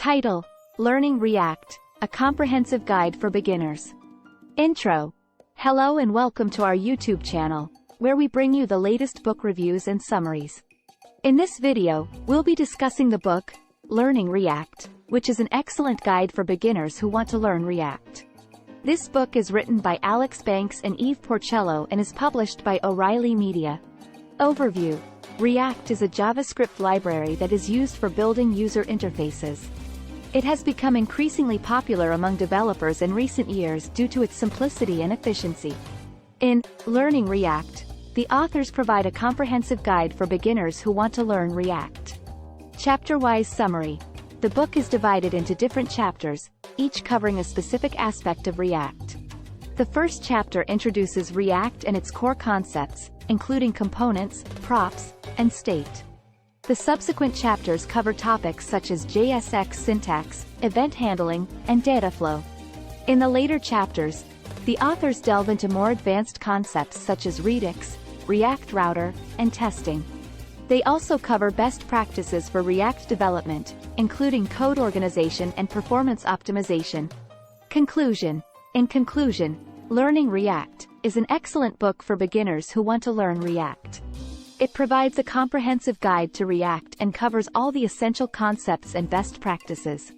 Title: Learning React, a comprehensive guide for beginners. Intro. Hello and welcome to our YouTube channel, where we bring you the latest book reviews and summaries. In this video, we'll be discussing the book, Learning React, which is an excellent guide for beginners who want to learn React. This book is written by Alex Banks and Eve Porcello and is published by O'Reilly Media. Overview. React is a JavaScript library that is used for building user interfaces. It has become increasingly popular among developers in recent years due to its simplicity and efficiency. In Learning React, the authors provide a comprehensive guide for beginners who want to learn React. Chapter-wise summary. The book is divided into different chapters, each covering a specific aspect of React. The first chapter introduces React and its core concepts, including components, props, and state. The subsequent chapters cover topics such as JSX syntax, event handling, and data flow. In the later chapters, the authors delve into more advanced concepts such as Redux, React Router, and testing. They also cover best practices for React development, including code organization and performance optimization. Conclusion. In conclusion, Learning React is an excellent book for beginners who want to learn React. It provides a comprehensive guide to React and covers all the essential concepts and best practices.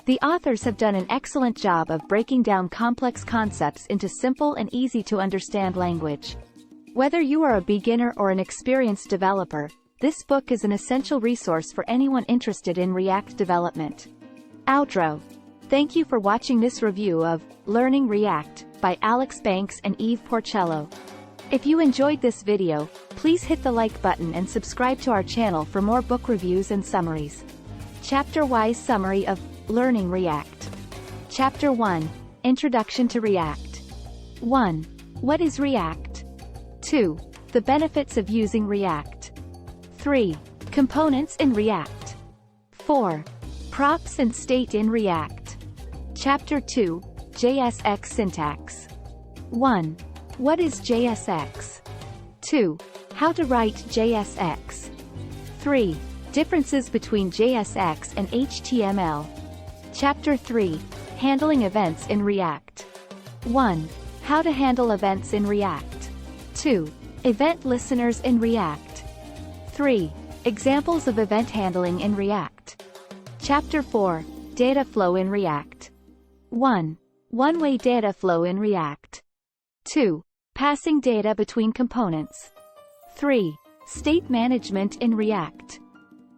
The authors have done an excellent job of breaking down complex concepts into simple and easy-to-understand language. Whether you are a beginner or an experienced developer, this book is an essential resource for anyone interested in React development. Outro. Thank you for watching this review of Learning React by Alex Banks and Eve Porcello. If you enjoyed this video, please hit the like button and subscribe to our channel for more book reviews and summaries. Chapter-wise summary of Learning React. Chapter 1. Introduction to React. 1. What is React? 2. The benefits of using React. 3. Components in React. 4. Props and state in React. Chapter 2. JSX syntax. 1. What is JSX? 2. How to write JSX. 3. Differences between JSX and HTML. Chapter 3. Handling events in React. 1. How to handle events in React. 2. Event listeners in React. 3. Examples of event handling in React. Chapter 4. Data flow in React. 1. One-way data flow in React. 2. Passing data between components. 3. State management in React.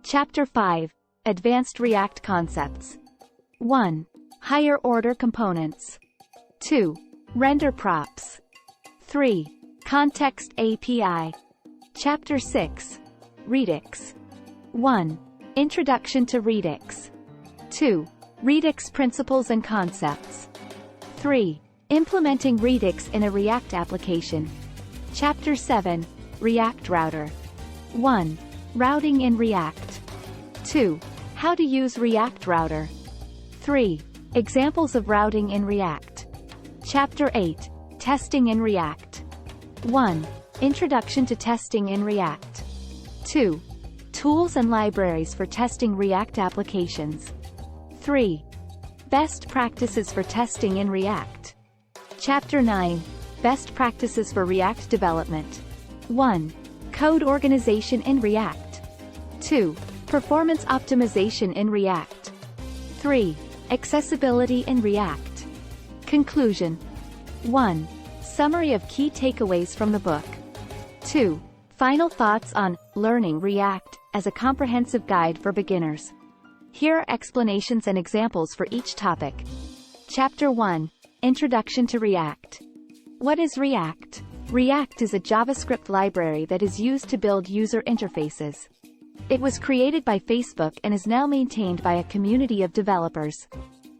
Chapter 5. Advanced React concepts. 1. Higher order components. 2. Render props. 3. Context API. Chapter 6. Redux. 1. Introduction to Redux. 2. Redux principles and concepts. 3. Implementing Redux in a React application. Chapter 7. React Router. 1. Routing in React. 2. How to use React Router. 3. Examples of routing in React. Chapter 8. Testing in React. 1. Introduction to testing in React. 2. Tools and libraries for testing React applications. 3. Best practices for testing in React. Chapter 9. Best practices for React development. 1. Code organization in React. 2. Performance optimization in React. 3. Accessibility in React. Conclusion. 1. Summary of key takeaways from the book. 2. Final thoughts on Learning React as a comprehensive guide for beginners. Here are explanations and examples for each topic. Chapter 1. Introduction to React. What is React? React is a JavaScript library that is used to build user interfaces. It was created by Facebook and is now maintained by a community of developers.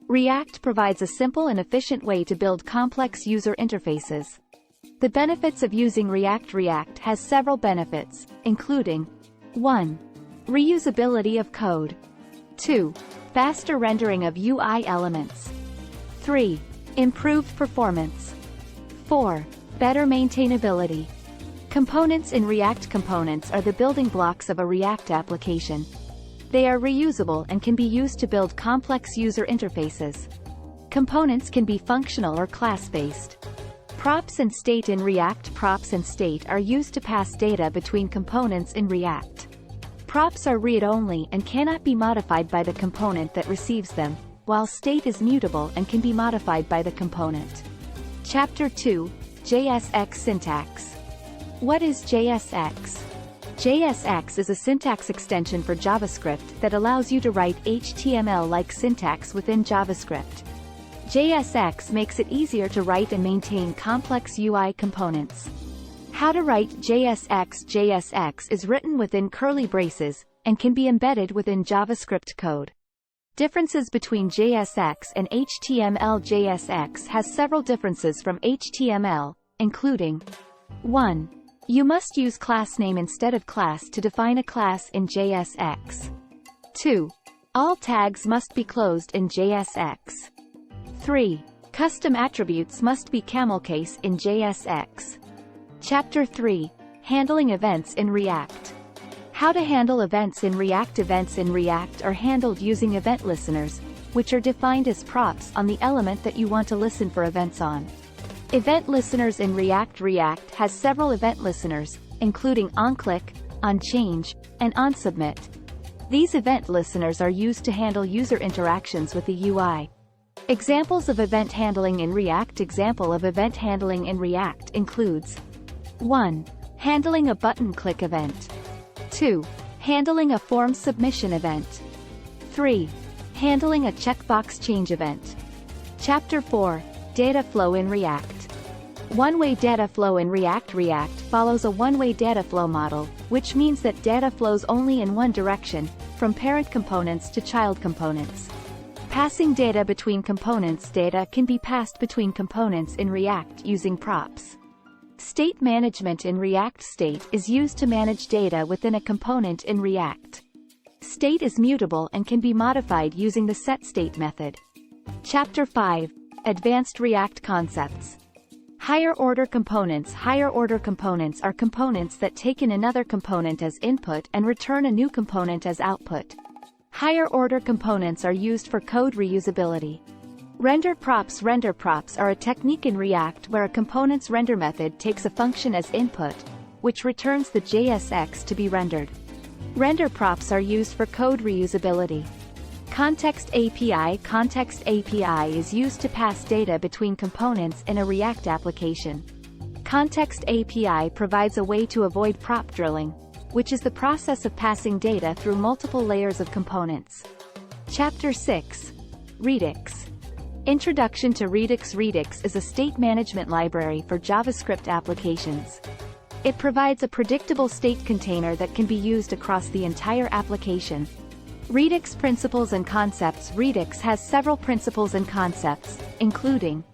React provides a simple and efficient way to build complex user interfaces. The benefits of using React has several benefits, including 1. Reusability of code. 2. Faster rendering of UI elements. 3. Improved performance. 4. Better maintainability. Components in React. Components are the building blocks of a React application. They are reusable and can be used to build complex user interfaces. Components can be functional or class-based. Props and state in React. Props and state are used to pass data between components in React. Props are read-only and cannot be modified by the component that receives them, while state is mutable and can be modified by the component. Chapter 2. JSX Syntax. What is JSX? JSX is a syntax extension for JavaScript that allows you to write HTML-like syntax within JavaScript. JSX makes it easier to write and maintain complex UI components. How to write JSX? JSX is written within curly braces, and can be embedded within JavaScript code. Differences between JSX and HTML. JSX has several differences from HTML, including 1. You must use class name instead of class to define a class in JSX. 2. All tags must be closed in JSX. 3. Custom attributes must be camel case in JSX. Chapter 3. Handling events in React. How to handle events in React. Events in React are handled using event listeners, which are defined as props on the element that you want to listen for events on. Event listeners in React. React has several event listeners, including onClick, onChange, and onSubmit. These event listeners are used to handle user interactions with the UI. Examples of event handling in React. Example of event handling in React includes 1. Handling a button click event. 2. Handling a form submission event. 3. Handling a checkbox change event. Chapter 4. Data flow in React. One-way data flow in React. React follows a one-way data flow model, which means that data flows only in one direction, from parent components to child components. Passing data between components. Data can be passed between components in React using props. State management in React. State is used to manage data within a component in React. State is mutable and can be modified using the setState method. Chapter 5. Advanced React Concepts. Higher-order components. Higher-order components are components that take in another component as input and return a new component as output. Higher-order components are used for code reusability. Render props. Render props are a technique in React where a component's render method takes a function as input, which returns the JSX to be rendered. Render props are used for code reusability. Context API. Context API is used to pass data between components in a React application. Context API provides a way to avoid prop drilling, which is the process of passing data through multiple layers of components. Chapter 6. Redux. Introduction to Redux. Redux is a state management library for JavaScript applications. It provides a predictable state container that can be used across the entire application. Redux principles and concepts. Redux has several principles and concepts, including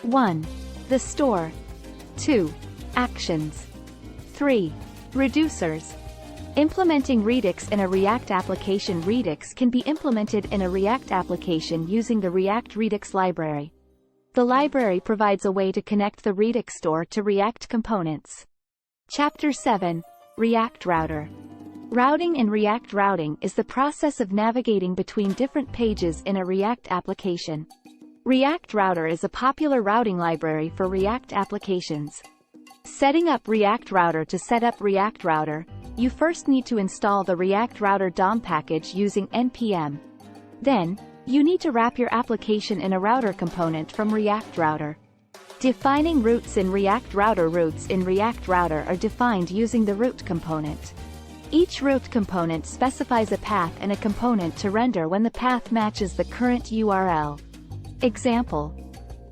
1. The store. 2. Actions. 3. Reducers. Implementing Redux in a React application. Redux can be implemented in a React application using the React Redux library. The library provides a way to connect the Redux store to React components. Chapter 7. React Router. Routing in React. Routing is the process of navigating between different pages in a React application. React Router is a popular routing library for React applications. Setting up React Router. To set up React Router, you first need to install the React Router DOM package using npm. Then, you need to wrap your application in a router component from React Router. Defining routes in React Router. Routes in React Router are defined using the route component. Each route component specifies a path and a component to render when the path matches the current URL. Example: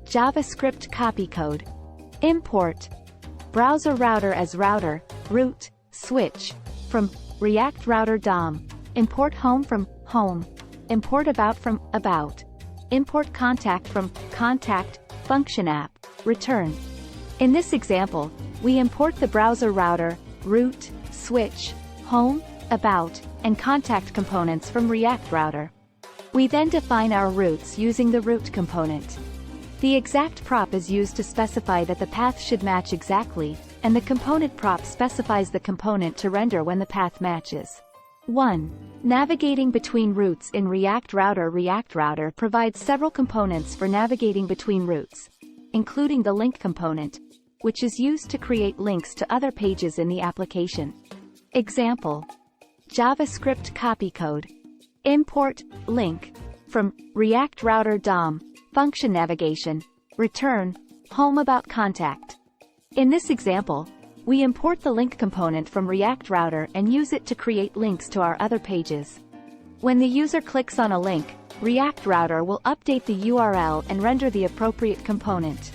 JavaScript copy code. Import browser router as router, route, switch, from React Router DOM. Import home from home. Import about from about. Import contact from contact, function app, return. In this example, we import the browser router, route, switch, home, about, and contact components from React Router. We then define our routes using the route component. The exact prop is used to specify that the path should match exactly, and the component prop specifies the component to render when the path matches. 1. Navigating between routes in React Router. React Router provides several components for navigating between routes, including the link component, which is used to create links to other pages in the application. Example: JavaScript copy code. Import link from React Router DOM, function navigation, return home about contact. In this example, we import the link component from React Router and use it to create links to our other pages. When the user clicks on a link, React Router will update the URL and render the appropriate component.